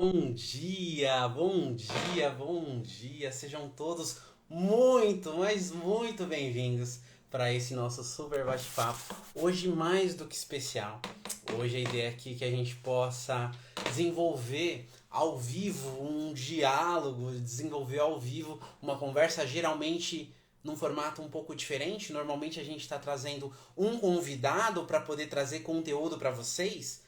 Bom dia, bom dia, bom dia. Sejam todos muito, mas muito bem-vindos para esse nosso super bate-papo. Hoje mais do que especial. Hoje a ideia aqui é que a gente possa desenvolver ao vivo um diálogo, desenvolver ao vivo uma conversa geralmente num formato um pouco diferente. Normalmente a gente está trazendo um convidado para poder trazer conteúdo para vocês.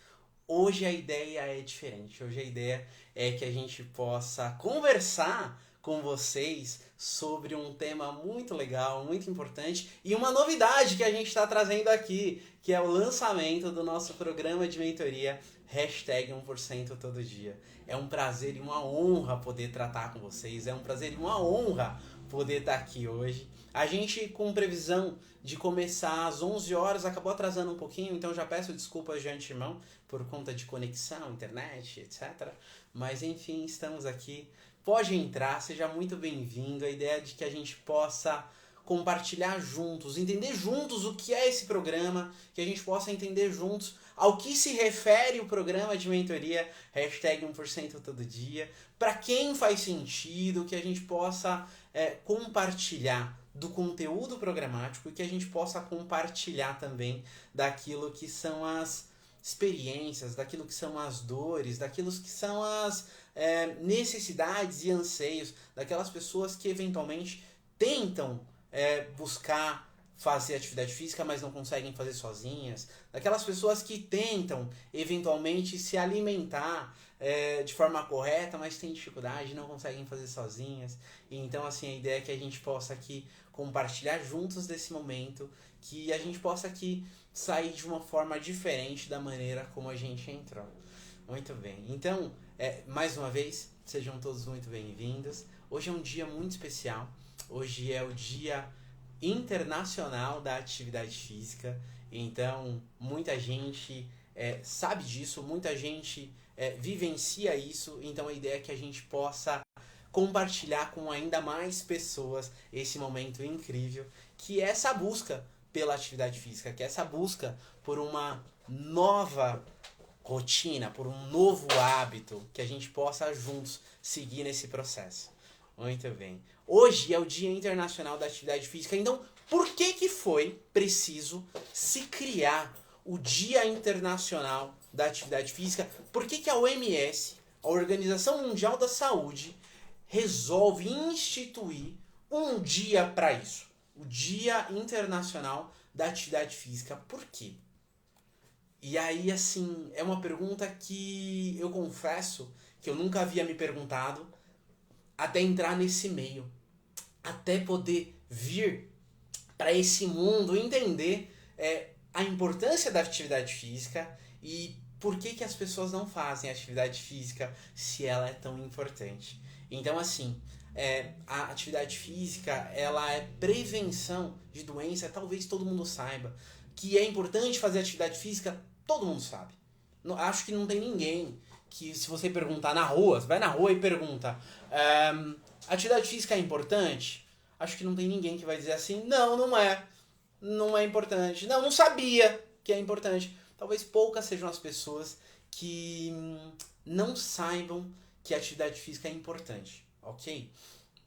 Hoje a ideia é diferente. Hoje a ideia é que a gente possa conversar com vocês sobre um tema muito legal, muito importante e uma novidade que a gente está trazendo aqui, que é o lançamento do nosso programa de mentoria Hashtag 1% Todo Dia. É um prazer e uma honra poder tratar com vocês, é um prazer e uma honra poder estar aqui hoje. A gente, com previsão de começar às 11 horas, acabou atrasando um pouquinho, então já peço desculpas de antemão por conta de conexão, internet, etc. Mas enfim, estamos aqui. Pode entrar, seja muito bem-vindo. A ideia é de que a gente possa compartilhar juntos, entender juntos o que é esse programa, que a gente possa entender juntos ao que se refere o programa de mentoria, hashtag 1% todo dia, para quem faz sentido, que a gente possa compartilhar do conteúdo programático e que a gente possa compartilhar também daquilo que são as experiências, daquilo que são as dores, daquilo que são as necessidades e anseios daquelas pessoas que eventualmente tentam buscar fazer atividade física, mas não conseguem fazer sozinhas, daquelas pessoas que tentam eventualmente se alimentar de forma correta, mas têm dificuldade, não conseguem fazer sozinhas. E então, assim, a ideia é que a gente possa aqui compartilhar juntos desse momento, que a gente possa aqui sair de uma forma diferente da maneira como a gente entrou. Muito bem. Então, mais uma vez, sejam todos muito bem-vindos. Hoje é um dia muito especial. Hoje é o Dia Internacional da Atividade Física. Então, muita gente sabe disso, muita gente vivencia isso. Então, a ideia é que a gente possa compartilhar com ainda mais pessoas esse momento incrível, que é essa busca pela atividade física, que é essa busca por uma nova rotina, por um novo hábito, que a gente possa juntos seguir nesse processo. Muito bem. Hoje é o Dia Internacional da Atividade Física, então por que foi preciso se criar o Dia Internacional da Atividade Física? Por que a OMS, a Organização Mundial da Saúde, resolve instituir um dia para isso? O Dia Internacional da Atividade Física. Por quê? E aí, assim, é uma pergunta que eu confesso que eu nunca havia me perguntado até entrar nesse meio, até poder vir para esse mundo, entender a importância da atividade física e por que as pessoas não fazem atividade física se ela é tão importante. Então, assim, a atividade física ela é prevenção de doença, talvez todo mundo saiba. Que é importante fazer atividade física, todo mundo sabe. Acho que não tem ninguém que, se você perguntar na rua, você vai na rua e pergunta: atividade física é importante? Acho que não tem ninguém que vai dizer assim: não, não é. Não é importante. Não, não sabia que é importante. Talvez poucas sejam as pessoas que não saibam que a atividade física é importante, ok?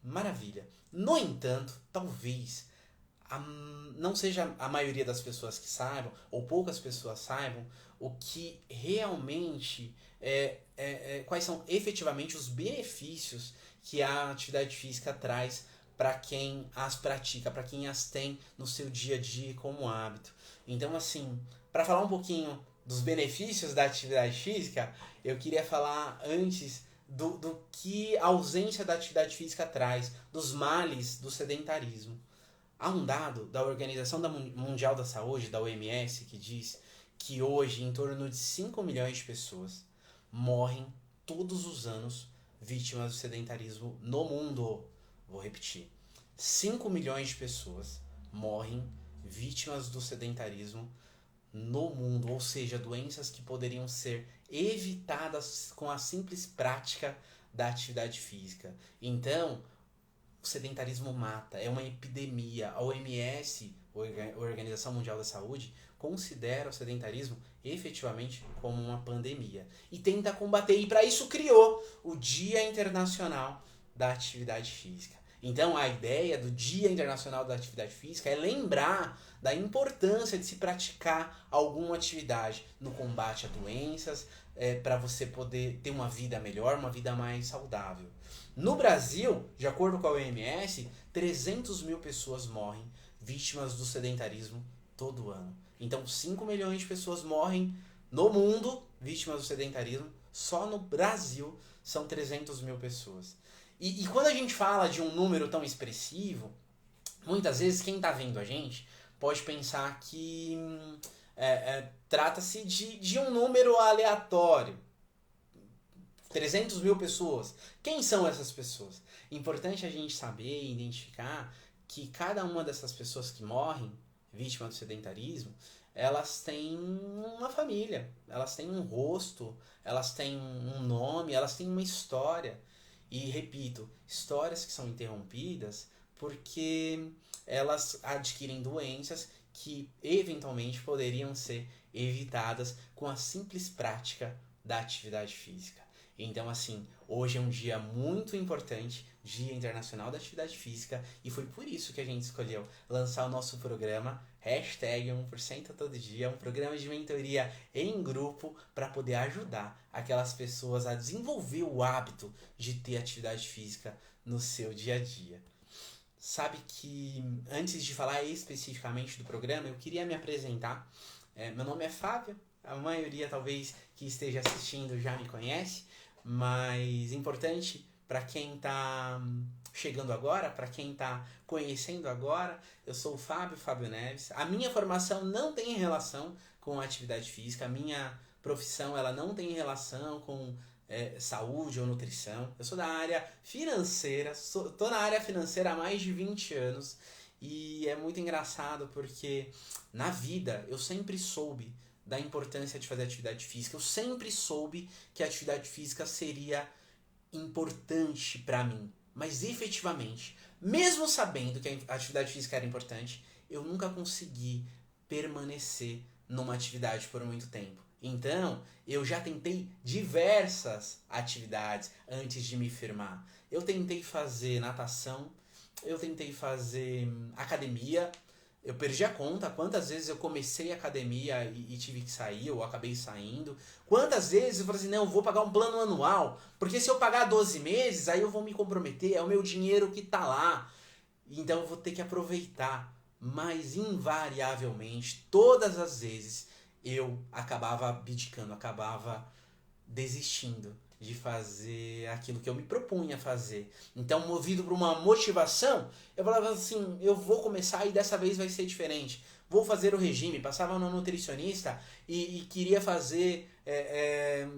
Maravilha. No entanto, talvez não seja a maioria das pessoas que saibam, ou poucas pessoas saibam, o que realmente quais são efetivamente os benefícios que a atividade física traz para quem as pratica, para quem as tem no seu dia a dia como hábito. Então, assim, para falar um pouquinho dos benefícios da atividade física, eu queria falar antes do que a ausência da atividade física traz, dos males do sedentarismo. Há um dado da Organização Mundial da Saúde, da OMS, que diz que hoje em torno de 5 milhões de pessoas morrem todos os anos vítimas do sedentarismo no mundo. Vou repetir. 5 milhões de pessoas morrem vítimas do sedentarismo no mundo, ou seja, doenças que poderiam ser evitadas com a simples prática da atividade física. Então, o sedentarismo mata, é uma epidemia. A OMS, Organização Mundial da Saúde, considera o sedentarismo efetivamente como uma pandemia e tenta combater. E para isso criou o Dia Internacional da Atividade Física. Então a ideia do Dia Internacional da Atividade Física é lembrar da importância de se praticar alguma atividade no combate a doenças, para você poder ter uma vida melhor, uma vida mais saudável. No Brasil, de acordo com a OMS, 300 mil pessoas morrem vítimas do sedentarismo todo ano. Então 5 milhões de pessoas morrem no mundo vítimas do sedentarismo. Só no Brasil são 300 mil pessoas. E quando a gente fala de um número tão expressivo, muitas vezes quem está vendo a gente pode pensar que trata-se de um número aleatório. 300 mil pessoas. Quem são essas pessoas? Importante a gente saber e identificar que cada uma dessas pessoas que morrem vítimas do sedentarismo, elas têm uma família, elas têm um rosto, elas têm um nome, elas têm uma história. E repito, histórias que são interrompidas porque elas adquirem doenças que eventualmente poderiam ser evitadas com a simples prática da atividade física. Então, assim, hoje é um dia muito importante, Dia Internacional da Atividade Física, e foi por isso que a gente escolheu lançar o nosso programa, hashtag 1% todo dia, um programa de mentoria em grupo para poder ajudar aquelas pessoas a desenvolver o hábito de ter atividade física no seu dia a dia. Sabe que, antes de falar especificamente do programa, eu queria me apresentar. Meu nome é Fábio, a maioria talvez que esteja assistindo já me conhece, mas importante para quem está chegando agora, para quem está conhecendo agora, eu sou o Fábio Neves. A minha formação não tem relação com a atividade física, a minha profissão ela não tem relação com saúde ou nutrição. Eu sou da área financeira, estou na área financeira há mais de 20 anos e é muito engraçado porque na vida eu sempre soube da importância de fazer atividade física. Eu sempre soube que a atividade física seria importante para mim. Mas efetivamente, mesmo sabendo que a atividade física era importante, eu nunca consegui permanecer numa atividade por muito tempo. Então, eu já tentei diversas atividades antes de me firmar. Eu tentei fazer natação, eu tentei fazer academia. Eu perdi a conta quantas vezes eu comecei a academia e tive que sair, ou acabei saindo. Quantas vezes eu falei assim, não, eu vou pagar um plano anual, porque se eu pagar 12 meses, aí eu vou me comprometer, é o meu dinheiro que tá lá. Então eu vou ter que aproveitar. Mas invariavelmente, todas as vezes, eu acabava abdicando, acabava desistindo de fazer aquilo que eu me propunha a fazer. Então, movido por uma motivação, eu falava assim, eu vou começar e dessa vez vai ser diferente. Vou fazer o regime, passava no nutricionista e queria fazer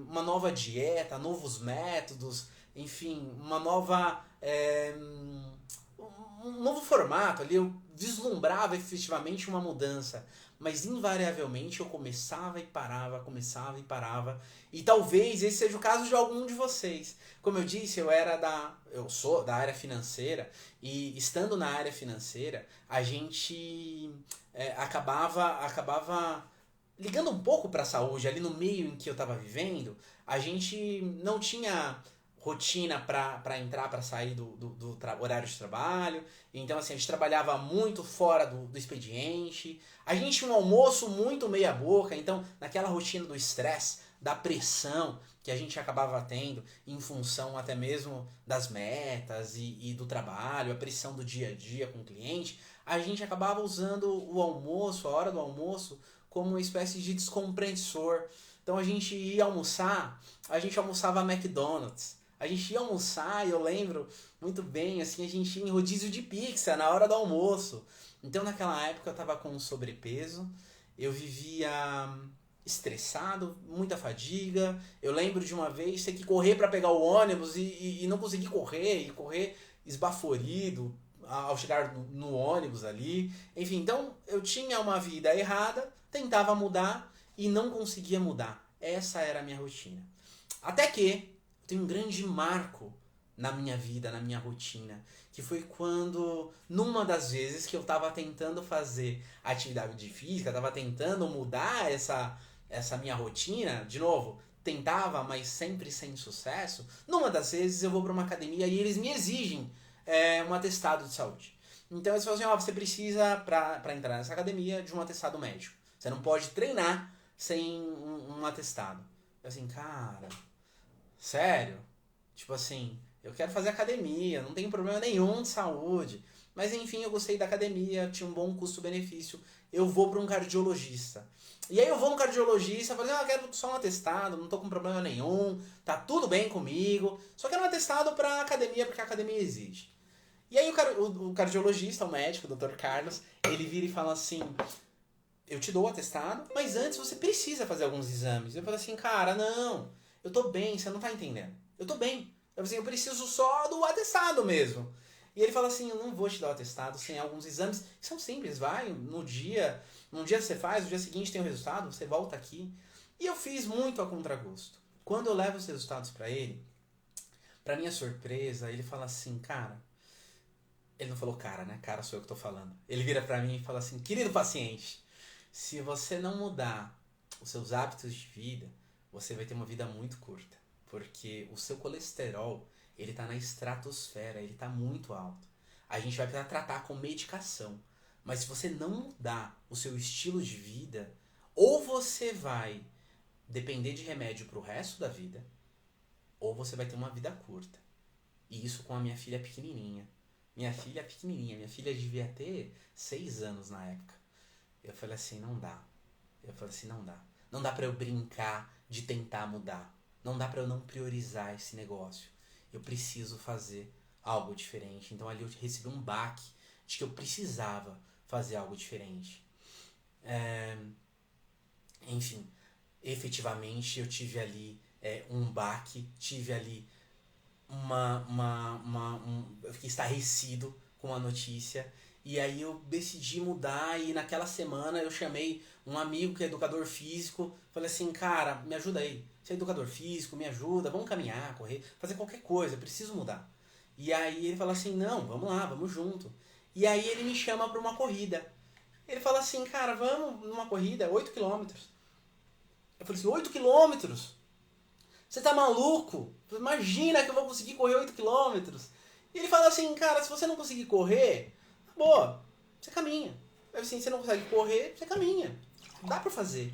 uma nova dieta, novos métodos, enfim, uma nova... um novo formato ali, eu vislumbrava efetivamente uma mudança, mas invariavelmente eu começava e parava, e talvez esse seja o caso de algum de vocês. Como eu disse, eu sou da área financeira, e estando na área financeira, a gente acabava ligando um pouco para a saúde, ali no meio em que eu estava vivendo, a gente não tinha rotina para entrar, para sair do horário de trabalho. Então, assim, a gente trabalhava muito fora do expediente. A gente tinha um almoço muito meia boca. Então, naquela rotina do estresse, da pressão que a gente acabava tendo em função até mesmo das metas e do trabalho, a pressão do dia a dia com o cliente, a gente acabava usando o almoço, a hora do almoço, como uma espécie de descompressor. Então, a gente ia almoçar, a gente almoçava McDonald's. A gente ia almoçar, e eu lembro muito bem, assim, a gente ia em rodízio de pizza na hora do almoço. Então, naquela época, eu estava com sobrepeso, eu vivia estressado, muita fadiga. Eu lembro de uma vez ter que correr para pegar o ônibus e não conseguir correr, e correr esbaforido ao chegar no ônibus ali. Enfim, então, eu tinha uma vida errada, tentava mudar e não conseguia mudar. Essa era a minha rotina. Até que tem um grande marco na minha vida, na minha rotina. Que foi quando, numa das vezes que eu tava tentando fazer atividade física, tava tentando mudar essa minha rotina, de novo, tentava, mas sempre sem sucesso. Numa das vezes eu vou para uma academia e eles me exigem um atestado de saúde. Então eles falam assim, ó, você precisa, para entrar nessa academia, de um atestado médico. Você não pode treinar sem um atestado. Eu assim, cara, sério? Tipo assim, eu quero fazer academia, não tenho problema nenhum de saúde. Mas enfim, eu gostei da academia, tinha um bom custo-benefício. Eu vou para um cardiologista. E aí eu vou no cardiologista, falo assim, eu quero só um atestado, não tô com problema nenhum, tá tudo bem comigo. Só quero um atestado pra academia, porque a academia exige. E aí o cardiologista, o médico, o Dr. Carlos, ele vira e fala assim, eu te dou o atestado, mas antes você precisa fazer alguns exames. Eu falo assim, cara, não, eu tô bem, você não tá entendendo. Eu tô bem. Eu falo assim, eu preciso só do atestado mesmo. E ele fala assim, eu não vou te dar o atestado sem alguns exames. São simples, vai, num dia você faz, no dia seguinte tem o resultado, você volta aqui. E eu fiz muito a contragosto. Quando eu levo os resultados pra ele, pra minha surpresa, ele fala assim, cara, ele não falou cara, né? Cara sou eu que tô falando. Ele vira pra mim e fala assim, querido paciente, se você não mudar os seus hábitos de vida, você vai ter uma vida muito curta. Porque o seu colesterol, ele tá na estratosfera, ele tá muito alto. A gente vai precisar tratar com medicação. Mas se você não mudar o seu estilo de vida, ou você vai depender de remédio pro resto da vida, ou você vai ter uma vida curta. E isso com a minha filha pequenininha. Minha filha devia ter 6 anos na época. Eu falei assim, não dá. Eu falei assim, não dá. Não dá pra eu brincar de tentar mudar. Não dá pra eu não priorizar esse negócio. Eu preciso fazer algo diferente. Então ali eu recebi um baque de que eu precisava fazer algo diferente. Enfim, efetivamente eu tive ali um baque, tive ali eu fiquei estarrecido com a notícia. E aí eu decidi mudar e naquela semana eu chamei um amigo que é educador físico. Falei assim, cara, me ajuda aí. Você é educador físico, me ajuda, vamos caminhar, correr, fazer qualquer coisa, eu preciso mudar. E aí ele fala assim, não, vamos lá, vamos junto. E aí ele me chama pra uma corrida. Ele fala assim, cara, vamos numa corrida, 8 km. Eu falei assim, 8 km? Você tá maluco? Imagina que eu vou conseguir correr 8 km. E ele fala assim, cara, se você não conseguir correr, boa, você caminha. Assim, você não consegue correr, você caminha. Dá pra fazer.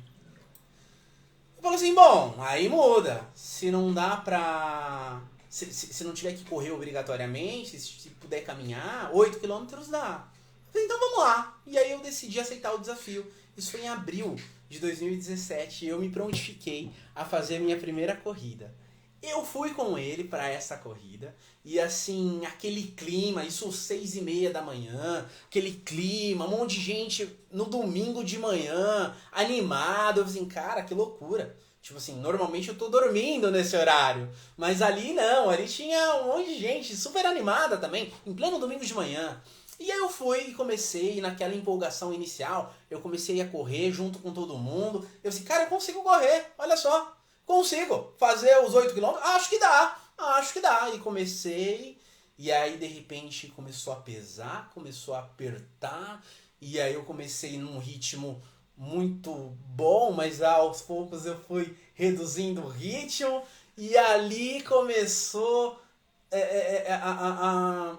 Eu falo assim, bom, aí muda. Se não dá pra... Se não tiver que correr obrigatoriamente, se puder caminhar, 8 km dá. Eu falei, então vamos lá. E aí eu decidi aceitar o desafio. Isso foi em abril de 2017 e eu me prontifiquei a fazer a minha primeira corrida. Eu fui com ele para essa corrida e assim, aquele clima, isso 6:30 da manhã, aquele clima, um monte de gente no domingo de manhã, animado, eu assim, cara, que loucura. Tipo assim, normalmente eu tô dormindo nesse horário, mas ali não, ali tinha um monte de gente super animada também, em pleno domingo de manhã. E aí eu fui e comecei, naquela empolgação inicial, eu comecei a correr junto com todo mundo. Eu disse, cara, eu consigo correr, olha só. Consigo fazer os 8 km? Acho que dá, acho que dá. E comecei, e aí de repente começou a pesar, começou a apertar, e aí eu comecei num ritmo muito bom, mas aos poucos eu fui reduzindo o ritmo, e ali começou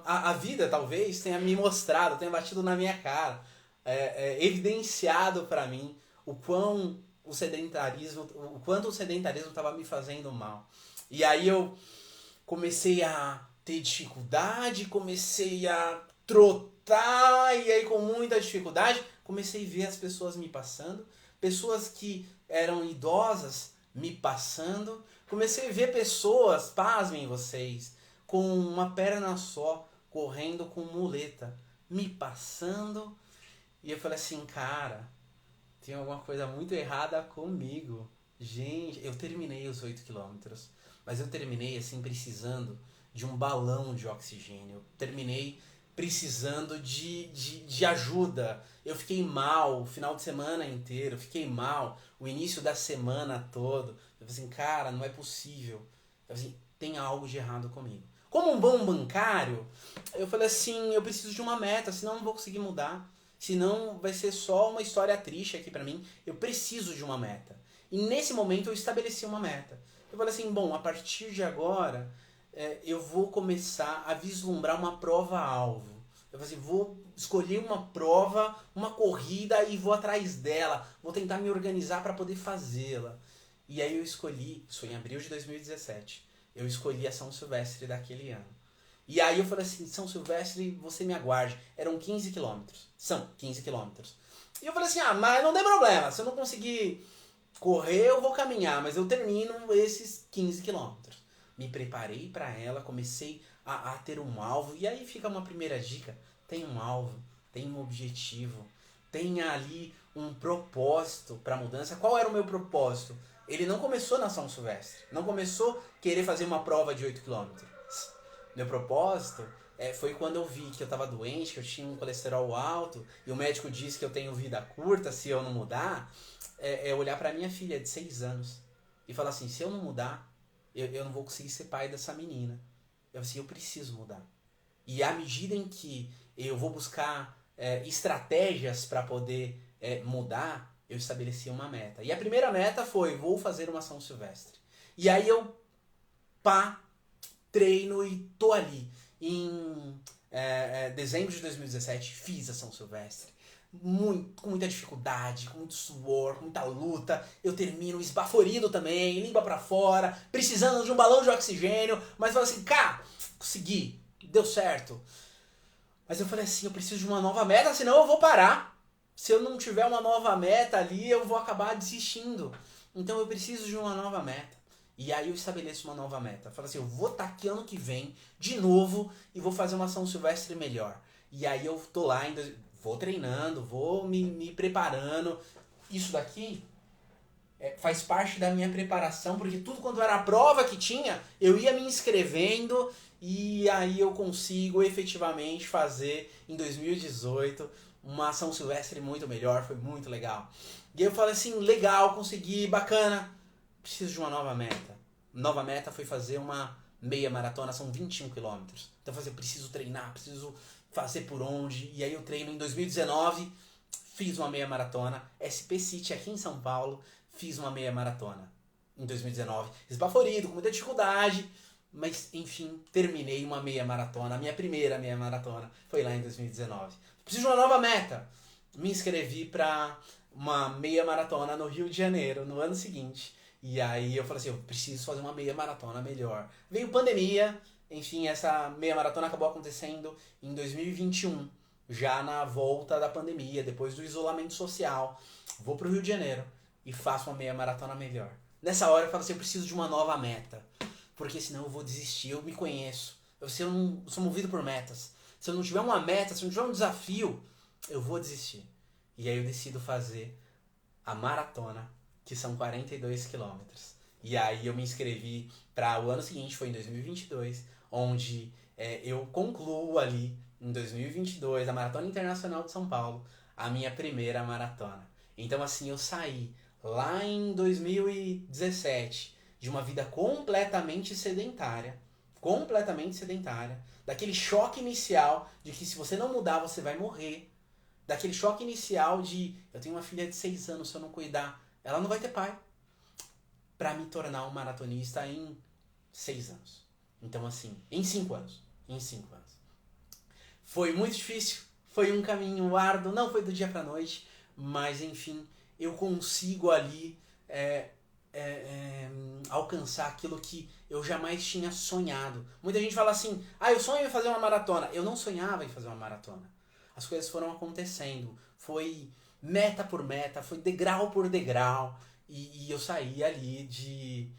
a vida talvez tenha me mostrado, tenha batido na minha cara, evidenciado para mim o quanto o sedentarismo estava me fazendo mal. E aí eu comecei a ter dificuldade, comecei a trotar, e aí com muita dificuldade comecei a ver as pessoas me passando, pessoas que eram idosas me passando, comecei a ver pessoas, pasmem vocês, com uma perna só, correndo com muleta, me passando, e eu falei assim, cara, tem alguma coisa muito errada comigo. Gente, eu terminei os 8 km, mas eu terminei assim precisando de um balão de oxigênio. Eu terminei precisando de ajuda. Eu fiquei mal o final de semana inteiro, eu fiquei mal o início da semana todo. Eu falei assim, cara, não é possível. Eu falei assim, tem algo de errado comigo. Como um bom bancário, eu falei assim, eu preciso de uma meta, senão eu não vou conseguir mudar. Senão vai ser só uma história triste aqui pra mim. Eu preciso de uma meta. E nesse momento eu estabeleci uma meta. Eu falei assim, bom, a partir de agora eu vou começar a vislumbrar uma prova-alvo. Eu falei assim, vou escolher uma prova, uma corrida e vou atrás dela. Vou tentar me organizar para poder fazê-la. E aí eu escolhi, isso foi em abril de 2017, eu escolhi a São Silvestre daquele ano. E aí eu falei assim, São Silvestre, você me aguarde. Eram 15 quilômetros. São 15 quilômetros. E eu falei assim, mas não tem problema, se eu não conseguir correr, eu vou caminhar, mas eu termino esses 15 quilômetros. Me preparei para ela, comecei a ter um alvo. E aí fica uma primeira dica, tem um alvo, tem um objetivo, tenha ali um propósito para a mudança. Qual era o meu propósito? Ele não começou na São Silvestre, não começou querer fazer uma prova de 8 quilômetros. Meu propósito foi quando eu vi que eu estava doente, que eu tinha um colesterol alto, e o médico disse que eu tenho vida curta se eu não mudar, olhar para minha filha de 6 anos e falar assim, se eu não mudar, eu não vou conseguir ser pai dessa menina. Eu assim, eu preciso mudar. E à medida em que eu vou buscar estratégias para poder mudar, eu estabeleci uma meta. E a primeira meta foi, vou fazer uma São Silvestre. E aí eu treino e tô ali. Em dezembro de 2017, fiz a São Silvestre. Com muita dificuldade, com muito suor, com muita luta. Eu termino esbaforido também, língua pra fora, precisando de um balão de oxigênio. Mas falei assim, consegui, deu certo. Mas eu falei assim, eu preciso de uma nova meta, senão eu vou parar. Se eu não tiver uma nova meta ali, eu vou acabar desistindo. Então eu preciso de uma nova meta. E aí eu estabeleço uma nova meta. Falo assim, eu vou estar aqui ano que vem, de novo, e vou fazer uma São Silvestre melhor. E aí eu tô lá, ainda vou treinando, vou me preparando. Isso daqui faz parte da minha preparação, porque tudo quando era a prova que tinha, eu ia me inscrevendo e aí eu consigo efetivamente fazer em 2018 uma São Silvestre muito melhor, foi muito legal. E aí eu falei assim, legal, consegui, bacana. Preciso de uma nova meta. Nova meta foi fazer uma meia maratona, são 21 quilômetros. Então eu falei, eu preciso treinar, preciso fazer por onde. E aí eu treino em 2019, fiz uma meia maratona. SP City aqui em São Paulo, fiz uma meia maratona. Em 2019, esbaforido, com muita dificuldade. Mas, enfim, terminei uma meia maratona. A minha primeira meia maratona foi lá em 2019. Preciso de uma nova meta. Me inscrevi para uma meia maratona no Rio de Janeiro, no ano seguinte. E aí eu falei assim, eu preciso fazer uma meia maratona melhor. Veio pandemia, enfim, essa meia maratona acabou acontecendo em 2021, já na volta da pandemia, depois do isolamento social. Vou pro Rio de Janeiro e faço uma meia maratona melhor. Nessa hora eu falo assim, eu preciso de uma nova meta, porque senão eu vou desistir, eu me conheço. Eu sou movido por metas. Se eu não tiver uma meta, se eu não tiver um desafio, eu vou desistir. E aí eu decido fazer a maratona, que são 42 quilômetros. E aí eu me inscrevi para o ano seguinte, foi em 2022, onde eu concluo ali, em 2022, a Maratona Internacional de São Paulo, a minha primeira maratona. Então assim, eu saí lá em 2017 de uma vida completamente sedentária, daquele choque inicial de que se você não mudar, você vai morrer, daquele choque inicial de eu tenho uma filha de 6 anos, se eu não cuidar, ela não vai ter pai, para me tornar um maratonista em 6 anos. Então assim, em 5 anos. Foi muito difícil, foi um caminho árduo, não foi do dia pra noite, mas enfim, eu consigo ali alcançar aquilo que eu jamais tinha sonhado. Muita gente fala assim, eu sonho em fazer uma maratona. Eu não sonhava em fazer uma maratona. As coisas foram acontecendo, foi meta por meta, foi degrau por degrau, e eu saí ali de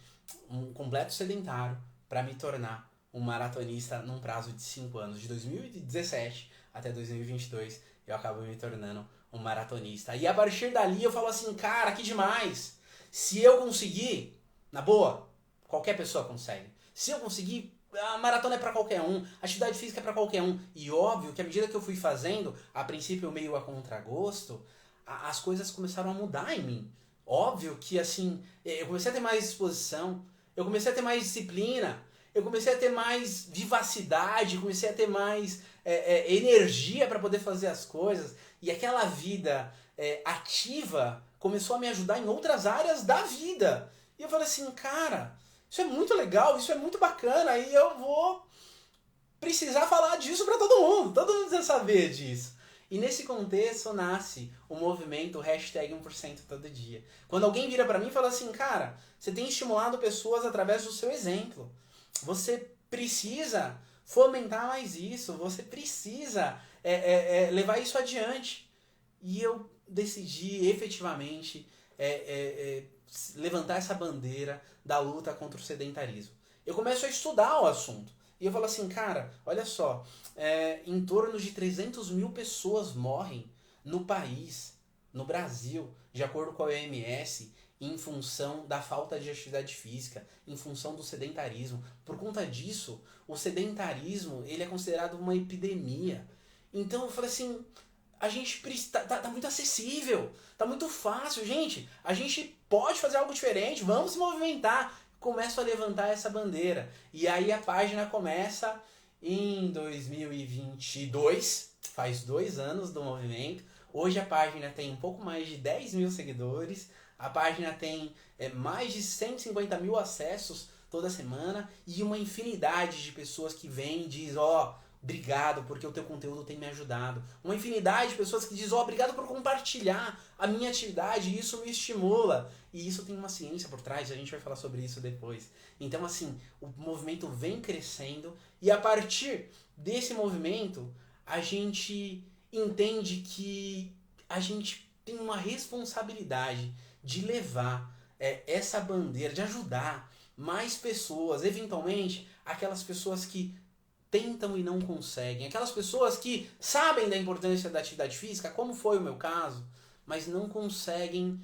um completo sedentário para me tornar um maratonista num prazo de 5 anos, de 2017 até 2022, eu acabo me tornando um maratonista. E a partir dali eu falo assim, cara, que demais! Se eu conseguir, na boa, qualquer pessoa consegue. Se eu conseguir, a maratona é para qualquer um, a atividade física é para qualquer um. E óbvio que à medida que eu fui fazendo, a princípio meio a contragosto, as coisas começaram a mudar em mim. Óbvio que assim, eu comecei a ter mais disposição, eu comecei a ter mais disciplina, eu comecei a ter mais vivacidade, comecei a ter mais energia para poder fazer as coisas. E aquela vida ativa começou a me ajudar em outras áreas da vida. E eu falei assim, cara, isso é muito legal, isso é muito bacana, e eu vou precisar falar disso para todo mundo precisa saber disso. E nesse contexto nasce o movimento hashtag 1% todo dia. Quando alguém vira para mim e fala assim, cara, você tem estimulado pessoas através do seu exemplo. Você precisa fomentar mais isso, você precisa levar isso adiante. E eu decidi efetivamente levantar essa bandeira da luta contra o sedentarismo. Eu começo a estudar o assunto. E eu falo assim, cara, olha só, em torno de 300 mil pessoas morrem no país, no Brasil, de acordo com a OMS, em função da falta de atividade física, em função do sedentarismo. Por conta disso, o sedentarismo ele é considerado uma epidemia. Então eu falei assim, a gente tá muito acessível, tá muito fácil, gente. A gente pode fazer algo diferente, vamos se movimentar. Começo a levantar essa bandeira. E aí a página começa em 2022, faz 2 anos do movimento. Hoje a página tem um pouco mais de 10 mil seguidores, a página tem mais de 150 mil acessos toda semana e uma infinidade de pessoas que vêm e dizem, obrigado porque o teu conteúdo tem me ajudado. Uma infinidade de pessoas que dizem, obrigado por compartilhar a minha atividade, isso me estimula. E isso tem uma ciência por trás, a gente vai falar sobre isso depois. Então, assim, o movimento vem crescendo e a partir desse movimento, a gente entende que a gente tem uma responsabilidade de levar essa bandeira, de ajudar mais pessoas, eventualmente, aquelas pessoas que tentam e não conseguem, aquelas pessoas que sabem da importância da atividade física, como foi o meu caso, mas não conseguem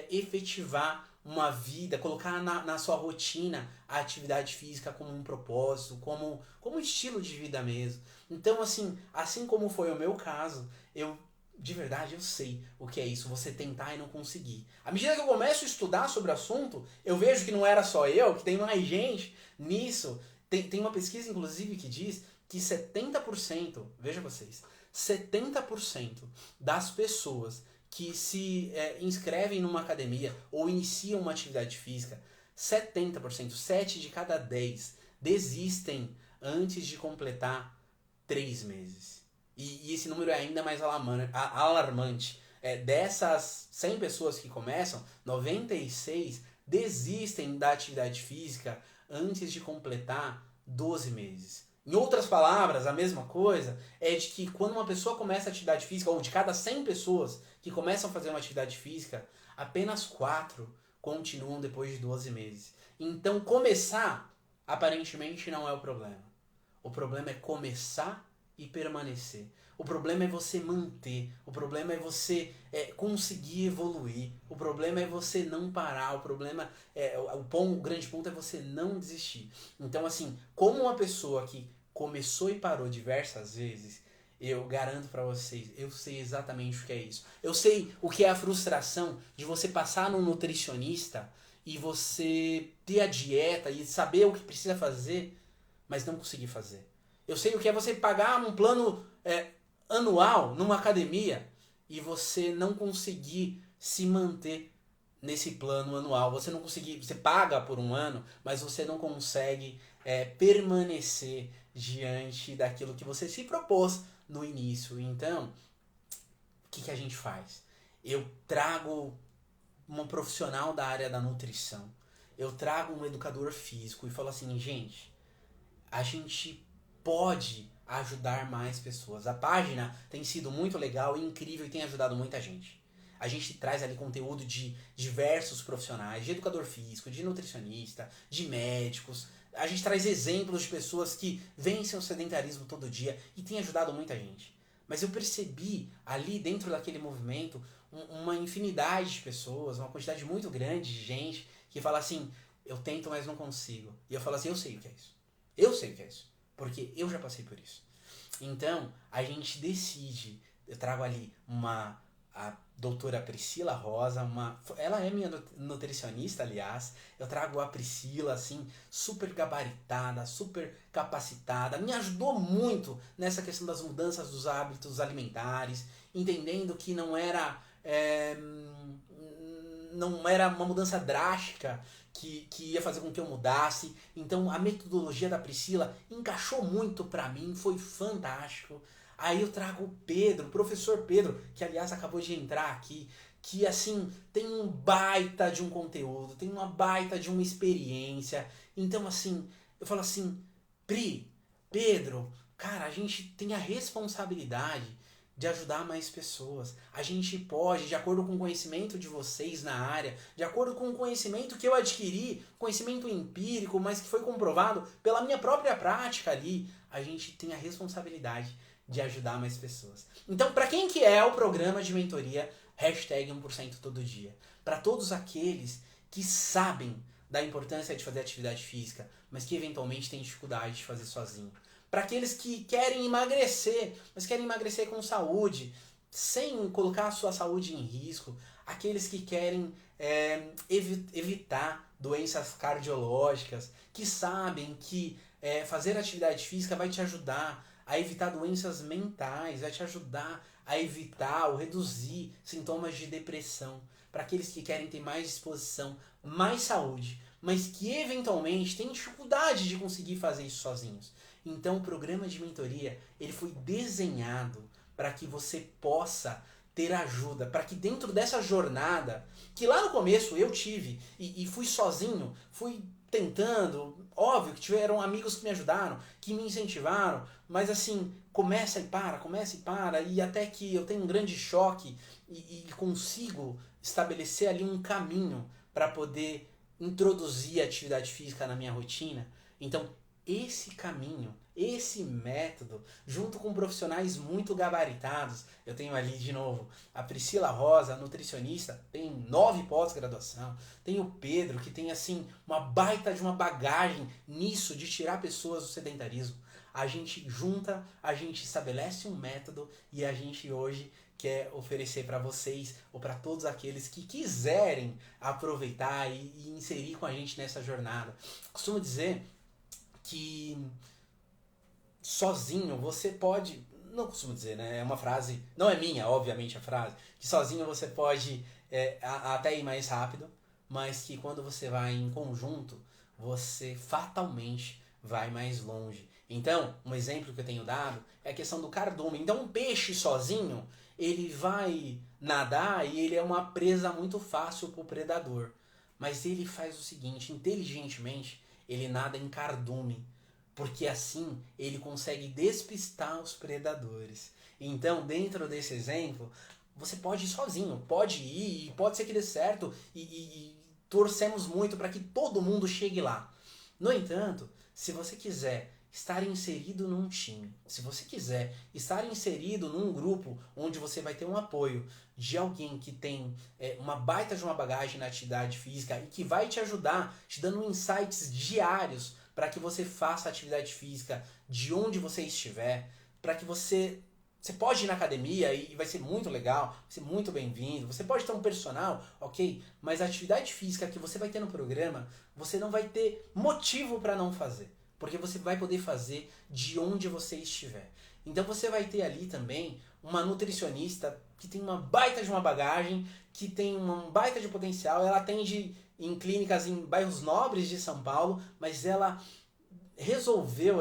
efetivar uma vida, colocar na sua rotina a atividade física como um propósito, como um estilo de vida mesmo. Então, assim como foi o meu caso, de verdade, eu sei o que é isso, você tentar e não conseguir. À medida que eu começo a estudar sobre o assunto, eu vejo que não era só eu, que tem mais gente nisso. Tem uma pesquisa, inclusive, que diz que 70%, veja vocês, 70% das pessoas que se inscrevem numa academia ou iniciam uma atividade física, 70%, 7 de cada 10, desistem antes de completar 3 meses. E esse número é ainda mais alarmante. Dessas 100 pessoas que começam, 96 desistem da atividade física antes de completar 12 meses. Em outras palavras, a mesma coisa é de que quando uma pessoa começa a atividade física, ou de cada 100 pessoas que começam a fazer uma atividade física, apenas 4 continuam depois de 12 meses. Então, começar, aparentemente, não é o problema. O problema é começar e permanecer. O problema é você manter. O problema é você conseguir evoluir. O problema é você não parar. O problema o grande ponto é você não desistir. Então, como uma pessoa que começou e parou diversas vezes, eu garanto pra vocês, eu sei exatamente o que é isso. Eu sei o que é a frustração de você passar no nutricionista e você ter a dieta e saber o que precisa fazer, mas não conseguir fazer. Eu sei o que é você pagar um plano anual numa academia e você não conseguir se manter nesse plano anual. Você não conseguir, você paga por um ano, mas você não consegue permanecer diante daquilo que você se propôs no início. Então, o que a gente faz? Eu trago uma profissional da área da nutrição. Eu trago um educador físico e falo assim, gente, a gente pode ajudar mais pessoas. A página tem sido muito legal e incrível e tem ajudado muita gente. A gente traz ali conteúdo de diversos profissionais, de educador físico, de nutricionista, de médicos. A gente traz exemplos de pessoas que vencem o sedentarismo todo dia e tem ajudado muita gente. Mas eu percebi ali dentro daquele movimento uma infinidade de pessoas, uma quantidade muito grande de gente que fala assim, eu tento, mas não consigo. E eu falo assim, eu sei o que é isso. Eu sei o que é isso. Porque eu já passei por isso. Então, a gente decide, eu trago ali uma a doutora Priscila Rosa, ela é minha nutricionista, aliás. Eu trago a Priscila, assim, super gabaritada, super capacitada. Me ajudou muito nessa questão das mudanças dos hábitos alimentares, entendendo que não era uma mudança drástica que ia fazer com que eu mudasse. Então a metodologia da Priscila encaixou muito pra mim, foi fantástico. Aí eu trago o Pedro, o professor Pedro, que aliás acabou de entrar aqui, que assim tem um baita de um conteúdo, tem uma baita de uma experiência. Então assim, eu falo assim, Pri, Pedro, cara, a gente tem a responsabilidade de ajudar mais pessoas. A gente pode, de acordo com o conhecimento de vocês na área, de acordo com o conhecimento que eu adquiri, conhecimento empírico, mas que foi comprovado pela minha própria prática ali, a gente tem a responsabilidade de ajudar mais pessoas. Então, para quem que é o programa de mentoria hashtag 1% todo dia? Para todos aqueles que sabem da importância de fazer atividade física, mas que eventualmente têm dificuldade de fazer sozinho. Para aqueles que querem emagrecer, mas querem emagrecer com saúde, sem colocar a sua saúde em risco. Aqueles que querem evitar doenças cardiológicas, que sabem que fazer atividade física vai te ajudar a evitar doenças mentais, vai te ajudar a evitar ou reduzir sintomas de depressão. Para aqueles que querem ter mais disposição, mais saúde, mas que eventualmente têm dificuldade de conseguir fazer isso sozinhos. Então o programa de mentoria ele foi desenhado para que você possa ter ajuda, para que dentro dessa jornada, que lá no começo eu tive e fui sozinho, fui tentando, óbvio que tiveram amigos que me ajudaram, que me incentivaram, mas assim, começa e para, e até que eu tenho um grande choque e consigo estabelecer ali um caminho para poder introduzir a atividade física na minha rotina. Então, esse caminho, esse método, junto com profissionais muito gabaritados, eu tenho ali de novo a Priscila Rosa, nutricionista, tem 9 pós-graduação, tem o Pedro, que tem assim uma baita de uma bagagem nisso de tirar pessoas do sedentarismo. A gente junta, a gente estabelece um método e a gente hoje quer oferecer para vocês ou para todos aqueles que quiserem aproveitar e inserir com a gente nessa jornada. Costumo dizer que sozinho você pode, não costumo dizer, né? É uma frase, não é minha, obviamente a frase, que sozinho você pode até ir mais rápido, mas que quando você vai em conjunto, você fatalmente vai mais longe. Então, um exemplo que eu tenho dado é a questão do cardume. Então, um peixe sozinho, ele vai nadar e ele é uma presa muito fácil para o predador. Mas ele faz o seguinte, inteligentemente, ele nada em cardume, porque assim ele consegue despistar os predadores. Então, dentro desse exemplo, você pode ir sozinho, pode ir, e pode ser que dê certo, e torcemos muito para que todo mundo chegue lá. No entanto, se você quiser estar inserido num time, se você quiser estar inserido num grupo onde você vai ter um apoio de alguém que tem uma baita de uma bagagem na atividade física e que vai te ajudar, te dando insights diários para que você faça atividade física de onde você estiver, para que você pode ir na academia e vai ser muito legal, vai ser muito bem-vindo. Você pode ter um personal, ok? Mas a atividade física que você vai ter no programa, você não vai ter motivo para não fazer. Porque você vai poder fazer de onde você estiver. Então você vai ter ali também uma nutricionista que tem uma baita de uma bagagem, que tem um baita de potencial. Ela atende em clínicas em bairros nobres de São Paulo, mas ela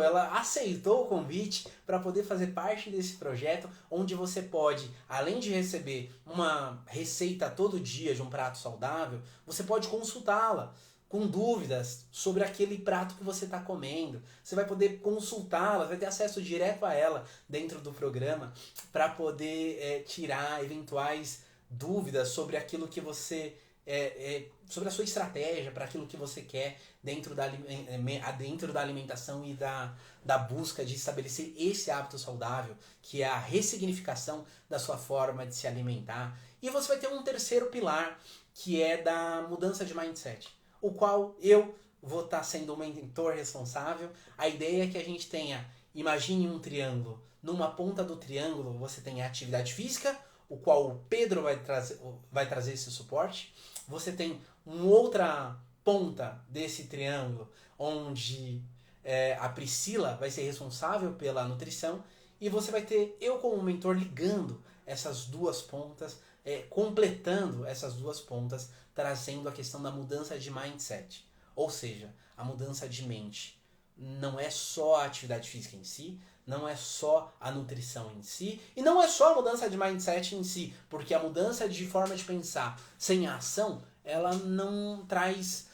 ela aceitou o convite para poder fazer parte desse projeto, onde você pode, além de receber uma receita todo dia de um prato saudável, você pode consultá-la com dúvidas sobre aquele prato que você está comendo. Você vai poder consultá-la, vai ter acesso direto a ela dentro do programa para poder tirar eventuais dúvidas sobre aquilo que você sobre a sua estratégia, para aquilo que você quer dentro da alimentação e da busca de estabelecer esse hábito saudável, que é a ressignificação da sua forma de se alimentar. E você vai ter um terceiro pilar, que é da mudança de mindset, o qual eu vou estar sendo o mentor responsável. A ideia é que a gente tenha, imagine um triângulo, numa ponta do triângulo você tem a atividade física, o qual o Pedro vai trazer esse suporte. Você tem uma outra ponta desse triângulo, onde a Priscila vai ser responsável pela nutrição, e você vai ter eu como mentor ligando essas duas pontas, completando essas duas pontas, trazendo a questão da mudança de mindset. Ou seja, a mudança de mente. Não é só a atividade física em si, não é só a nutrição em si, e não é só a mudança de mindset em si, porque a mudança de forma de pensar sem a ação, ela não traz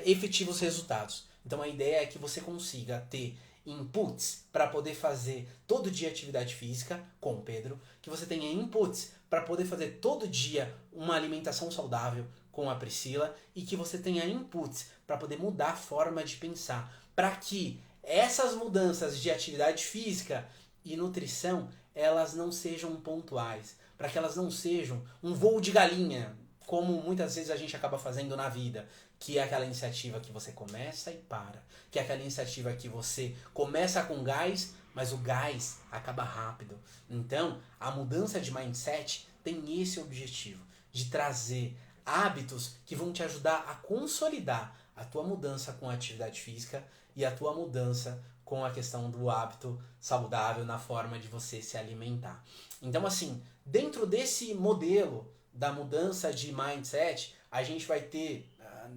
efetivos resultados. Então a ideia é que você consiga ter inputs para poder fazer todo dia atividade física com o Pedro, que você tenha inputs para poder fazer todo dia uma alimentação saudável com a Priscila, e que você tenha inputs para poder mudar a forma de pensar, para que essas mudanças de atividade física e nutrição, elas não sejam pontuais, para que elas não sejam um voo de galinha, como muitas vezes a gente acaba fazendo na vida, que é aquela iniciativa que você começa e para, que é aquela iniciativa que você começa com gás, mas o gás acaba rápido. Então, a mudança de mindset tem esse objetivo, de trazer hábitos que vão te ajudar a consolidar a tua mudança com a atividade física e a tua mudança com a questão do hábito saudável na forma de você se alimentar. Então, assim, dentro desse modelo da mudança de mindset, a gente vai ter,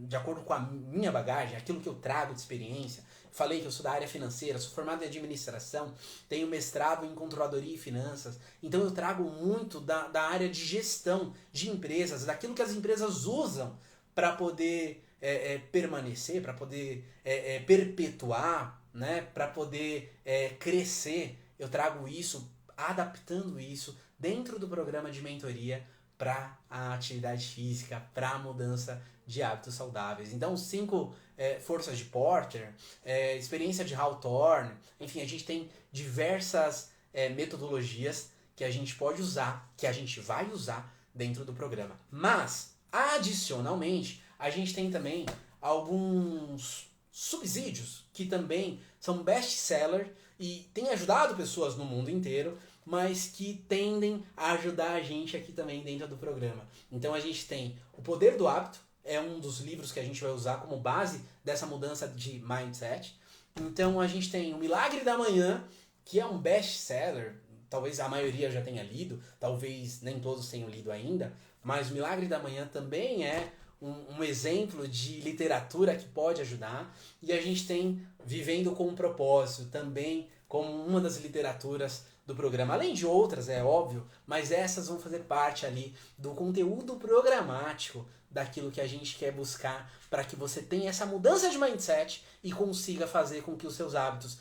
de acordo com a minha bagagem, aquilo que eu trago de experiência. Falei que eu sou da área financeira, sou formado em administração, tenho mestrado em controladoria e finanças, então eu trago muito da área de gestão de empresas, daquilo que as empresas usam para poder permanecer, para poder perpetuar, né, para poder crescer. Eu trago isso, adaptando isso dentro do programa de mentoria para a atividade física, para a mudança de hábitos saudáveis. Então, 5 forças de Porter, experiência de Hawthorne, enfim, a gente tem diversas metodologias que a gente pode usar, que a gente vai usar dentro do programa. Mas, adicionalmente, a gente tem também alguns subsídios que também são best-seller e têm ajudado pessoas no mundo inteiro, mas que tendem a ajudar a gente aqui também dentro do programa. Então a gente tem O Poder do Hábito, é um dos livros que a gente vai usar como base dessa mudança de mindset. Então a gente tem O Milagre da Manhã, que é um best-seller, talvez a maioria já tenha lido, talvez nem todos tenham lido ainda, mas O Milagre da Manhã também é um exemplo de literatura que pode ajudar. E a gente tem Vivendo com um Propósito, também como uma das literaturas do programa, além de outras, é óbvio, mas essas vão fazer parte ali do conteúdo programático daquilo que a gente quer buscar para que você tenha essa mudança de mindset e consiga fazer com que os seus hábitos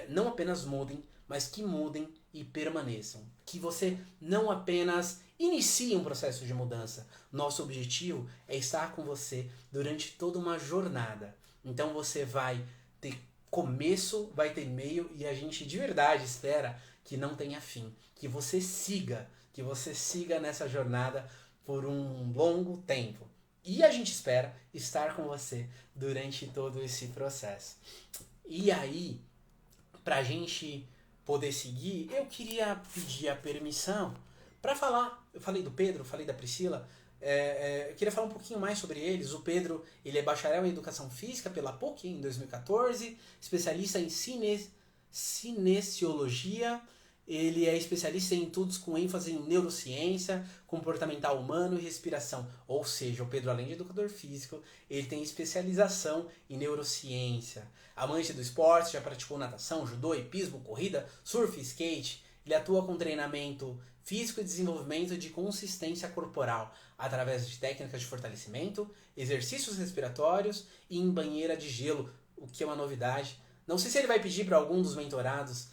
não apenas mudem, mas que mudem e permaneçam. Que você não apenas inicie um processo de mudança. Nosso objetivo é estar com você durante toda uma jornada. Então você vai ter começo, vai ter meio, e a gente de verdade espera que não tenha fim, que você siga nessa jornada por um longo tempo. E a gente espera estar com você durante todo esse processo. E aí, pra gente poder seguir, eu queria pedir a permissão para falar. Eu falei do Pedro, falei da Priscila, eu queria falar um pouquinho mais sobre eles. O Pedro, ele é bacharel em Educação Física pela PUC em 2014, especialista em cinesiologia. Ele é especialista em estudos com ênfase em neurociência, comportamental humano e respiração. Ou seja, o Pedro, além de educador físico, ele tem especialização em neurociência. Amante do esporte, já praticou natação, judô, hipismo, corrida, surf, skate. Ele atua com treinamento físico e desenvolvimento de consistência corporal, através de técnicas de fortalecimento, exercícios respiratórios e em banheira de gelo, o que é uma novidade. Não sei se ele vai pedir para algum dos mentorados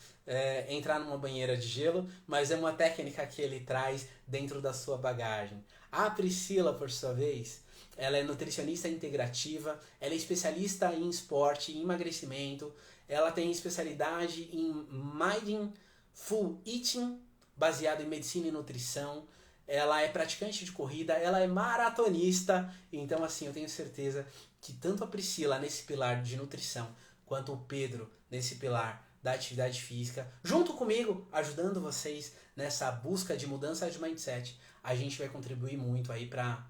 entrar numa banheira de gelo, mas é uma técnica que ele traz dentro da sua bagagem. A Priscila, por sua vez, ela é nutricionista integrativa, ela é especialista em esporte, em emagrecimento, ela tem especialidade em Mindful Eating, baseado em medicina e nutrição, ela é praticante de corrida, ela é maratonista, então assim, eu tenho certeza que tanto a Priscila nesse pilar de nutrição, quanto o Pedro nesse pilar da atividade física, junto comigo, ajudando vocês nessa busca de mudança de mindset, a gente vai contribuir muito aí para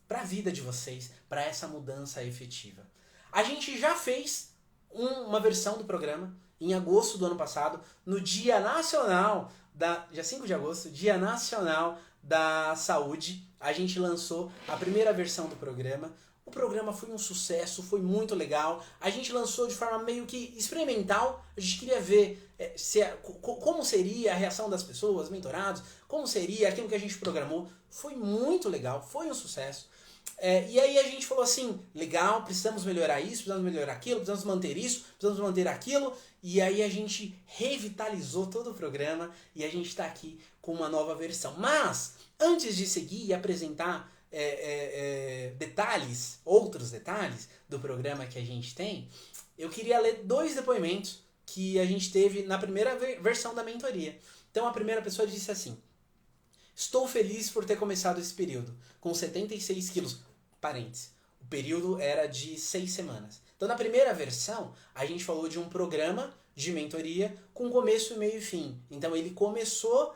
a vida de vocês, para essa mudança efetiva. A gente já fez uma versão do programa em agosto do ano passado, no Dia Nacional, dia 5 de agosto, Dia Nacional da Saúde, a gente lançou a primeira versão do programa. O programa foi um sucesso, foi muito legal. A gente lançou de forma meio que experimental. A gente queria ver como seria a reação das pessoas, mentorados, como seria aquilo que a gente programou. Foi muito legal, foi um sucesso. E aí a gente falou assim, legal, precisamos melhorar isso, precisamos melhorar aquilo, precisamos manter isso, precisamos manter aquilo. E aí a gente revitalizou todo o programa e a gente está aqui com uma nova versão. Mas, antes de seguir e apresentar outros detalhes do programa que a gente tem, eu queria ler 2 depoimentos que a gente teve na primeira versão da mentoria. Então a primeira pessoa disse assim: estou feliz por ter começado esse período, com 76 quilos. Parênteses, o período era de 6 semanas. Então na primeira versão, a gente falou de um programa de mentoria com começo, meio e fim. Então ele começou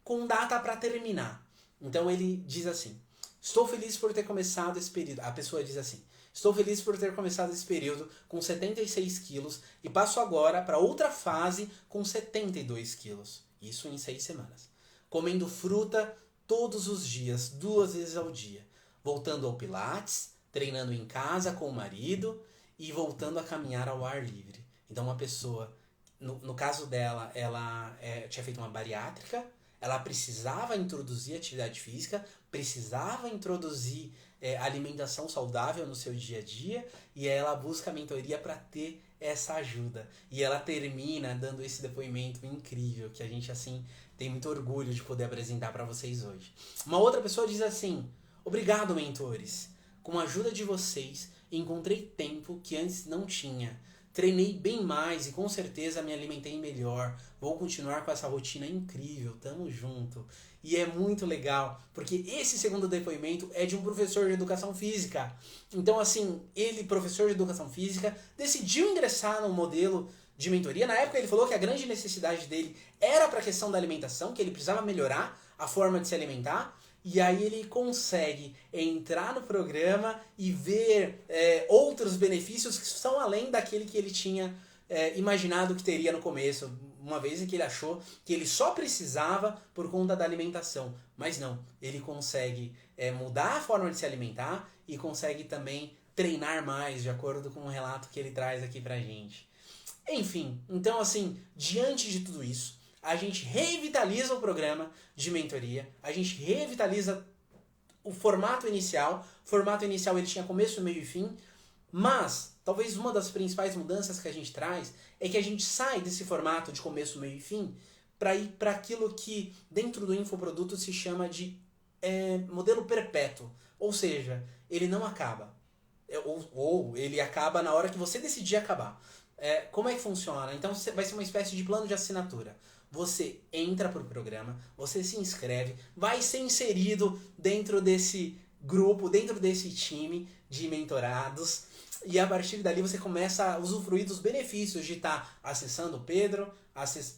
com data para terminar. Então ele diz assim: estou feliz por ter começado esse período. A pessoa diz assim: estou feliz por ter começado esse período com 76 quilos e passo agora para outra fase com 72 quilos. Isso em 6 semanas. Comendo fruta todos os dias, 2 vezes ao dia. Voltando ao Pilates, treinando em casa com o marido e voltando a caminhar ao ar livre. Então uma pessoa, no caso dela, ela tinha feito uma bariátrica, ela precisava introduzir atividade física, precisava introduzir alimentação saudável no seu dia a dia, e ela busca a mentoria para ter essa ajuda. E ela termina dando esse depoimento incrível, que a gente assim tem muito orgulho de poder apresentar para vocês hoje. Uma outra pessoa diz assim: obrigado, mentores. Com a ajuda de vocês, encontrei tempo que antes não tinha. Treinei bem mais e com certeza me alimentei melhor. Vou continuar com essa rotina incrível. Tamo junto. E é muito legal, porque esse segundo depoimento é de um professor de educação física. Então, assim, ele, professor de educação física, decidiu ingressar no modelo de mentoria. Na época ele falou que a grande necessidade dele era para a questão da alimentação, que ele precisava melhorar a forma de se alimentar. E aí ele consegue entrar no programa e ver outros benefícios que são além daquele que ele tinha imaginado que teria no começo, uma vez em que ele achou que ele só precisava por conta da alimentação. Mas não, ele consegue mudar a forma de se alimentar e consegue também treinar mais, de acordo com o relato que ele traz aqui pra gente. Enfim, então assim, diante de tudo isso, a gente revitaliza o programa de mentoria, a gente revitaliza o formato inicial. O formato inicial ele tinha começo, meio e fim, mas talvez uma das principais mudanças que a gente traz é que a gente sai desse formato de começo, meio e fim para ir para aquilo que dentro do infoproduto se chama de modelo perpétuo. Ou seja, ele não acaba. Ou ele acaba na hora que você decidir acabar. Como é que funciona? Então vai ser uma espécie de plano de assinatura. Você entra pro programa, você se inscreve, vai ser inserido dentro desse grupo, dentro desse time de mentorados, e a partir dali você começa a usufruir dos benefícios de estar acessando o Pedro,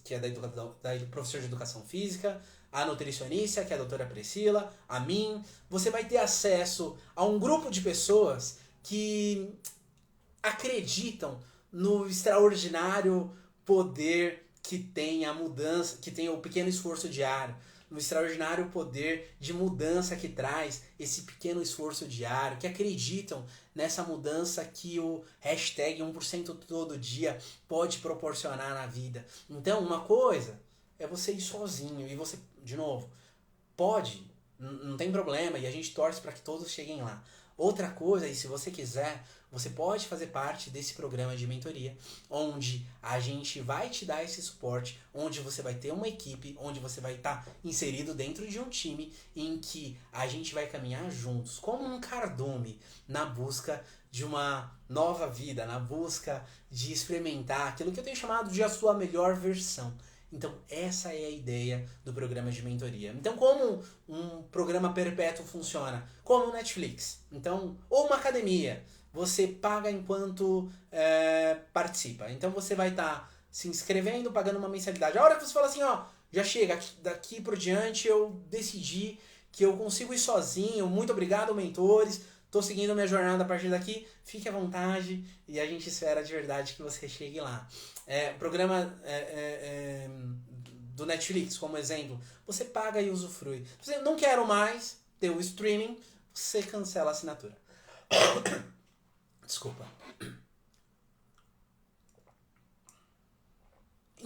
que é da professor de educação física, a nutricionista, que é a doutora Priscila, a mim. Você vai ter acesso a um grupo de pessoas que acreditam no extraordinário poder que tem a mudança, que tem o pequeno esforço diário, no extraordinário poder de mudança que traz esse pequeno esforço diário, que acreditam nessa mudança que o hashtag 1% todo dia pode proporcionar na vida. Então, uma coisa é você ir sozinho e você, de novo, pode, não tem problema, e a gente torce para que todos cheguem lá. Outra coisa, e se você quiser, você pode fazer parte desse programa de mentoria, onde a gente vai te dar esse suporte, onde você vai ter uma equipe, onde você vai estar inserido dentro de um time em que a gente vai caminhar juntos, como um cardume, na busca de uma nova vida, na busca de experimentar aquilo que eu tenho chamado de a sua melhor versão. Então, essa é a ideia do programa de mentoria. Então, como um programa perpétuo funciona? Como o Netflix. Então, ou uma academia. Você paga enquanto participa. Então, você vai estar se inscrevendo, pagando uma mensalidade. A hora que você fala assim, ó, já chega, daqui por diante eu decidi que eu consigo ir sozinho, muito obrigado, mentores, tô seguindo minha jornada a partir daqui, fique à vontade e a gente espera de verdade que você chegue lá. O programa do Netflix, como exemplo, você paga e usufrui. Você não quero mais ter o streaming, você cancela a assinatura. Desculpa.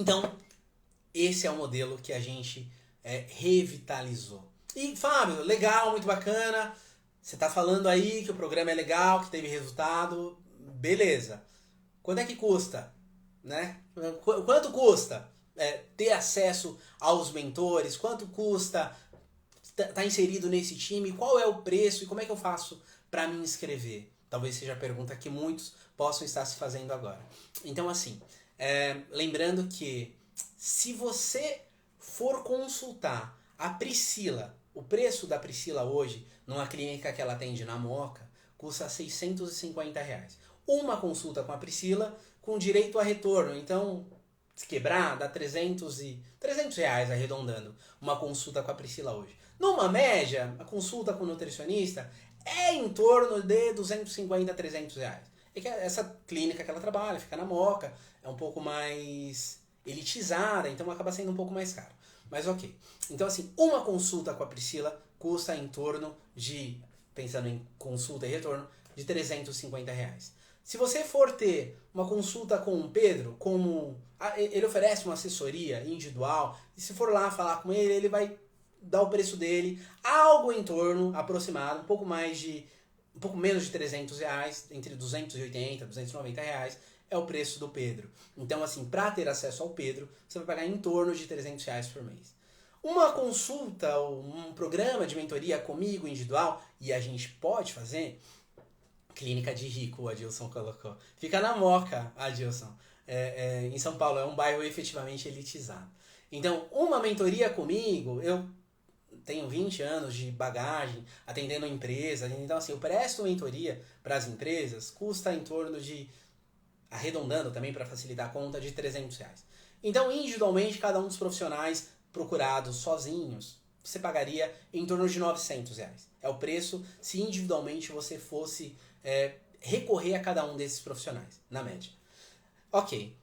Então, esse é o modelo que a gente revitalizou. E, Fábio, legal, muito bacana. Você tá falando aí que o programa é legal, que teve resultado. Beleza. Quanto é que custa? Né? Quanto custa ter acesso aos mentores? Quanto custa estar inserido nesse time? Qual é o preço e como é que eu faço para me inscrever? Talvez seja a pergunta que muitos possam estar se fazendo agora. Então, assim, lembrando que se você for consultar a Priscila, o preço da Priscila hoje, numa clínica que ela atende na Moca, custa R$650. Uma consulta com a Priscila com direito a retorno. Então, se quebrar, dá R$300 arredondando uma consulta com a Priscila hoje. Numa média, a consulta com o nutricionista é em torno de R$250 a R$300. É que essa clínica que ela trabalha, fica na Moca, é um pouco mais elitizada, então acaba sendo um pouco mais caro. Mas ok. Então assim, uma consulta com a Priscila custa em torno de, pensando em consulta e retorno, de R$350. Se você for ter uma consulta com o Pedro, ele oferece uma assessoria individual, e se for lá falar com ele, ele vai dar o preço dele, algo em torno, aproximado, um pouco menos de R$300, entre R$280 e R$290 é o preço do Pedro. Então, assim, para ter acesso ao Pedro, você vai pagar em torno de R$300 por mês. Uma consulta, um programa de mentoria comigo individual, e a gente pode fazer, clínica de rico, o Adilson colocou. Fica na Moca, Adilson. Em São Paulo, é um bairro efetivamente elitizado. Então, uma mentoria comigo, eu tenho 20 anos de bagagem, atendendo empresas, então assim, eu presto mentoria para as empresas, custa em torno de, arredondando também para facilitar a conta, de R$300. Então, individualmente, cada um dos profissionais procurados sozinhos, você pagaria em torno de R$900. É o preço se individualmente você fosse recorrer a cada um desses profissionais, na média. Ok.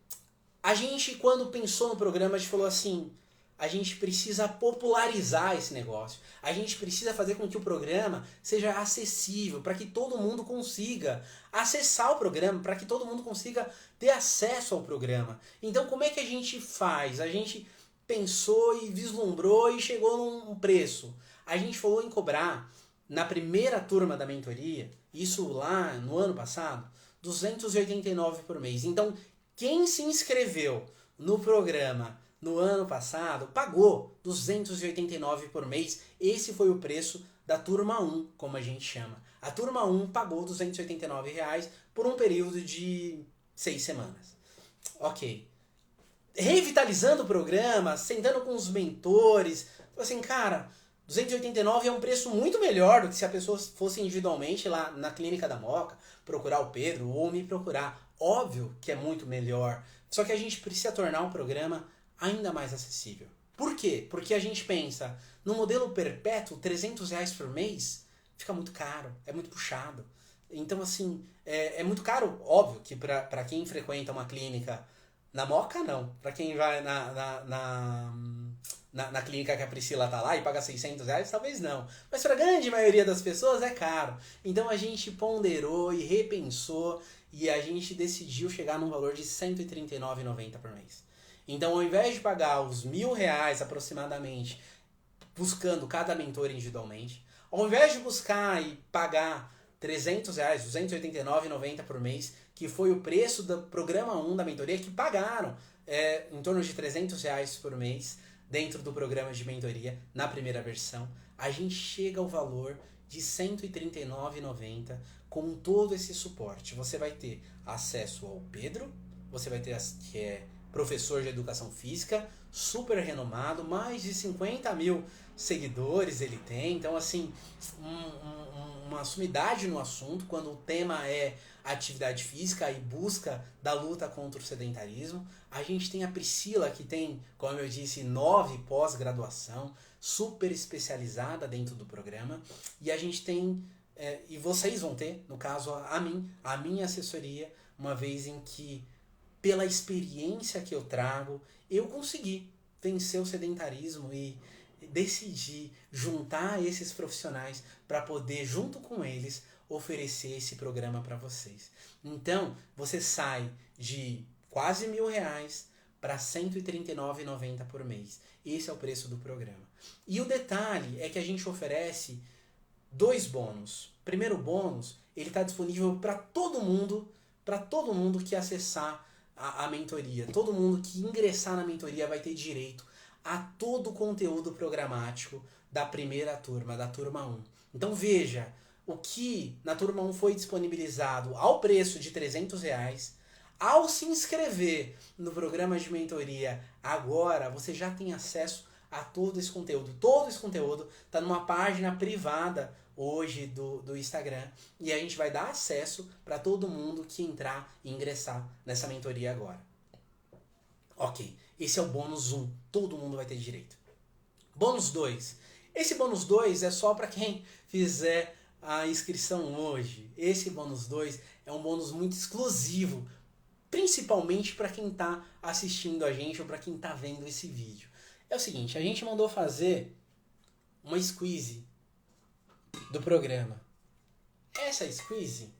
A gente, quando pensou no programa, a gente falou assim, a gente precisa popularizar esse negócio. A gente precisa fazer com que o programa seja acessível, para que todo mundo consiga acessar o programa, para que todo mundo consiga ter acesso ao programa. Então, como é que a gente faz? A gente pensou e vislumbrou e chegou num preço. A gente falou em cobrar, na primeira turma da mentoria, isso lá no ano passado, R$289 por mês. Então, quem se inscreveu no programa no ano passado pagou R$289 por mês. Esse foi o preço da turma 1, como a gente chama. A turma 1 pagou R$289 por um período de 6 semanas. Ok. Revitalizando o programa, sentando com os mentores, assim, cara, R$289 é um preço muito melhor do que se a pessoa fosse individualmente lá na clínica da Moca, procurar o Pedro ou me procurar. Óbvio que é muito melhor, só que a gente precisa tornar o programa ainda mais acessível. Por quê? Porque a gente pensa, no modelo perpétuo, R$300 por mês fica muito caro, é muito puxado. Então, assim, é muito caro, óbvio que para quem frequenta uma clínica na Moca, não. Para quem vai na clínica que a Priscila tá lá e paga R$600, talvez não. Mas para a grande maioria das pessoas é caro. Então a gente ponderou e repensou e a gente decidiu chegar num valor de R$139,90 por mês. Então, ao invés de pagar os R$1.000 aproximadamente, buscando cada mentor individualmente, ao invés de buscar e pagar R$300, R$289,90 por mês, que foi o preço do programa 1 da mentoria, que pagaram em torno de R$300 por mês dentro do programa de mentoria na primeira versão, a gente chega ao valor de R$139,90 com todo esse suporte. Você vai ter acesso ao Pedro, você vai ter que é professor de educação física, super renomado, mais de 50 mil seguidores ele tem. Então, assim, uma sumidade no assunto quando o tema é atividade física e busca da luta contra o sedentarismo. A gente tem a Priscila, que tem, como eu disse, 9 pós-graduação, super especializada dentro do programa. E a gente tem, e vocês vão ter, no caso, a minha assessoria, uma vez em que, pela experiência que eu trago, eu consegui vencer o sedentarismo e decidi juntar esses profissionais para poder, junto com eles, oferecer esse programa para vocês. Então, você sai de quase R$1.000 para R$ 139,90 por mês. Esse é o preço do programa. E o detalhe é que a gente oferece 2 bônus. Primeiro bônus, ele está disponível para todo mundo que acessar a mentoria. Todo mundo que ingressar na mentoria vai ter direito a todo o conteúdo programático da primeira turma, da turma 1. Então veja, o que na turma 1 foi disponibilizado ao preço de R$300, ao se inscrever no programa de mentoria agora, você já tem acesso a todo esse conteúdo. Todo esse conteúdo está numa página privada hoje do Instagram e a gente vai dar acesso para todo mundo que entrar e ingressar nessa mentoria agora. Ok, esse é o bônus 1, todo mundo vai ter direito. Bônus 2, esse bônus 2 é só para quem fizer a inscrição hoje. Esse bônus 2 é um bônus muito exclusivo, principalmente para quem está assistindo a gente ou para quem está vendo esse vídeo. É o seguinte, a gente mandou fazer uma squeeze do programa. Essa squeeze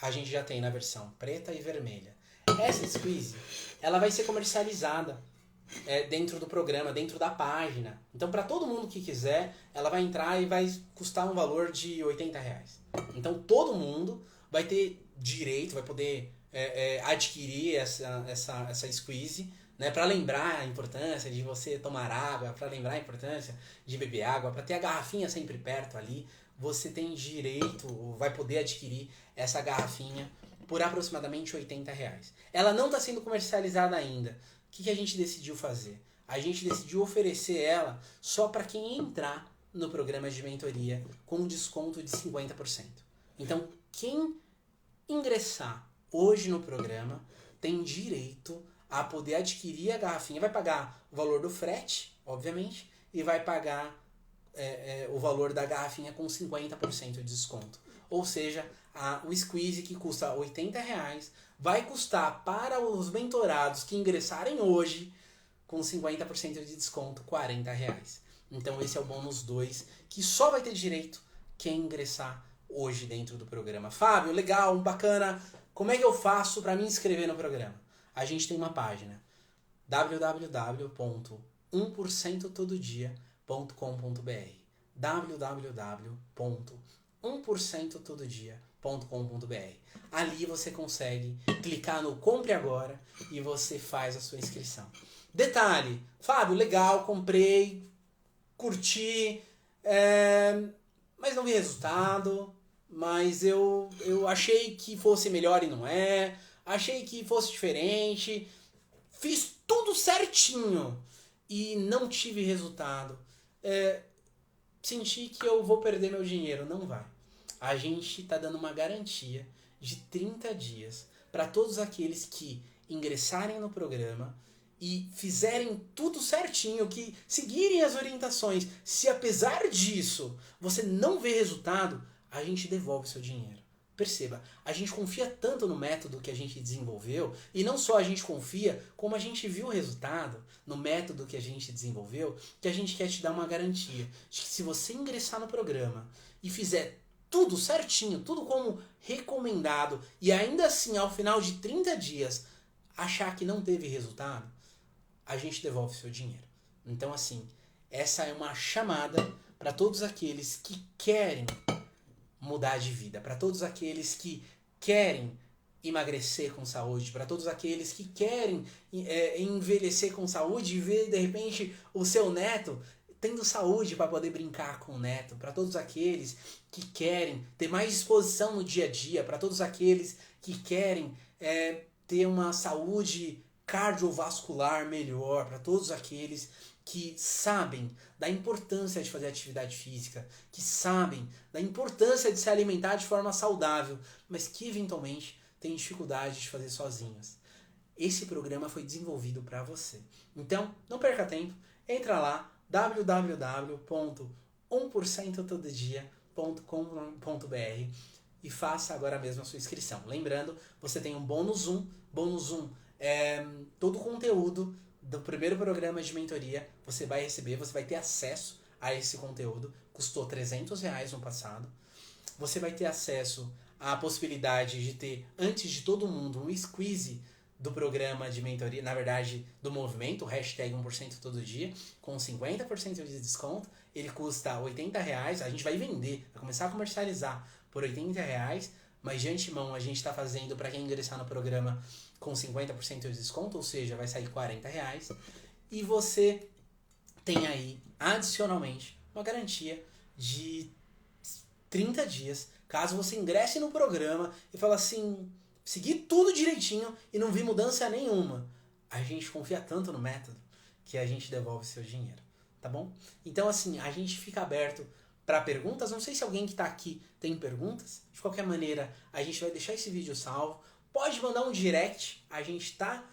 a gente já tem na versão preta e vermelha. Essa squeeze, ela vai ser comercializada dentro do programa, dentro da página. Então, para todo mundo que quiser, ela vai entrar e vai custar um valor de R$80. Então, todo mundo vai ter direito, vai poder adquirir essa squeeze, né, para lembrar a importância de você tomar água, para lembrar a importância de beber água, para ter a garrafinha sempre perto ali. Você tem direito, vai poder adquirir essa garrafinha por aproximadamente R$80. Ela não está sendo comercializada ainda. O que a gente decidiu fazer? A gente decidiu oferecer ela só para quem entrar no programa de mentoria com um desconto de 50%. Então, quem ingressar hoje no programa tem direito a poder adquirir a garrafinha. Vai pagar o valor do frete, obviamente, e vai pagar o valor da garrafinha com 50% de desconto. Ou seja, o squeeze que custa R$80 vai custar para os mentorados que ingressarem hoje com 50% de desconto R$40. Então esse é o bônus 2 que só vai ter direito quem ingressar hoje dentro do programa. Fábio, legal, bacana. Como é que eu faço para me inscrever no programa? A gente tem uma página www.1%tododia.com.br www.1%tododia.com.br. Ali você consegue clicar no Compre Agora e você faz a sua inscrição. Detalhe, Fábio, legal, comprei, curti, mas não vi resultado, mas eu achei que fosse melhor e não é, achei que fosse diferente, fiz tudo certinho e não tive resultado. Senti que eu vou perder meu dinheiro. Não vai. A gente está dando uma garantia de 30 dias para todos aqueles que ingressarem no programa e fizerem tudo certinho, que seguirem as orientações. Se apesar disso você não vê resultado, a gente devolve seu dinheiro. Perceba, a gente confia tanto no método que a gente desenvolveu, e não só a gente confia, como a gente viu o resultado no método que a gente desenvolveu, que a gente quer te dar uma garantia de que se você ingressar no programa e fizer tudo certinho, tudo como recomendado, e ainda assim ao final de 30 dias achar que não teve resultado, a gente devolve seu dinheiro. Então assim, essa é uma chamada para todos aqueles que querem mudar de vida, para todos aqueles que querem emagrecer com saúde, para todos aqueles que querem envelhecer com saúde e ver de repente o seu neto tendo saúde para poder brincar com o neto, para todos aqueles que querem ter mais disposição no dia a dia, para todos aqueles que querem ter uma saúde cardiovascular melhor, para todos aqueles que sabem da importância de fazer atividade física, que sabem da importância de se alimentar de forma saudável, mas que eventualmente têm dificuldade de fazer sozinhos. Esse programa foi desenvolvido para você. Então, não perca tempo, entra lá, www.1%tododia.com.br e faça agora mesmo a sua inscrição. Lembrando, você tem um bônus 1. Bônus 1 é todo o conteúdo do primeiro programa de mentoria. Você vai receber, você vai ter acesso a esse conteúdo. Custou R$300 no passado. Você vai ter acesso à possibilidade de ter, antes de todo mundo, um squeeze do programa de mentoria, na verdade, do movimento, hashtag 1% todo dia, com 50% de desconto. Ele custa R$80, a gente vai vender, vai começar a comercializar por R$80, mas de antemão a gente está fazendo para quem ingressar no programa com 50% de desconto, ou seja, vai sair R$40. E você tem aí, adicionalmente, uma garantia de 30 dias, caso você ingresse no programa e fale assim, segui tudo direitinho e não vi mudança nenhuma. A gente confia tanto no método que a gente devolve seu dinheiro, tá bom? Então assim, a gente fica aberto para perguntas. Não sei se alguém que está aqui tem perguntas. De qualquer maneira, a gente vai deixar esse vídeo salvo. Pode mandar um direct, a gente está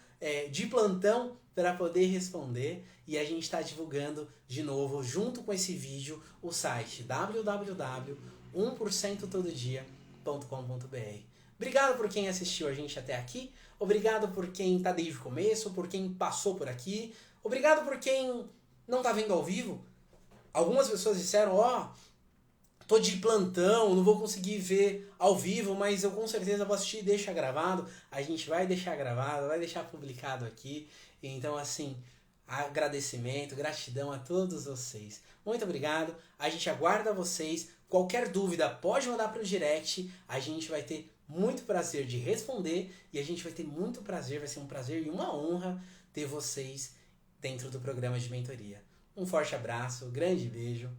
de plantão para poder responder. E a gente está divulgando de novo, junto com esse vídeo, o site www.1%tododia.com.br. Obrigado por quem assistiu a gente até aqui. Obrigado por quem está desde o começo, por quem passou por aqui. Obrigado por quem não está vendo ao vivo. Algumas pessoas disseram, tô de plantão, não vou conseguir ver ao vivo, mas eu com certeza vou assistir e deixa gravado. A gente vai deixar gravado, vai deixar publicado aqui. Então, assim, agradecimento, gratidão a todos vocês. Muito obrigado. A gente aguarda vocês. Qualquer dúvida, pode mandar para o direct. A gente vai ter muito prazer de responder e a gente vai ter muito prazer, vai ser um prazer e uma honra ter vocês dentro do programa de mentoria. Um forte abraço, grande beijo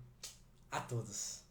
a todos.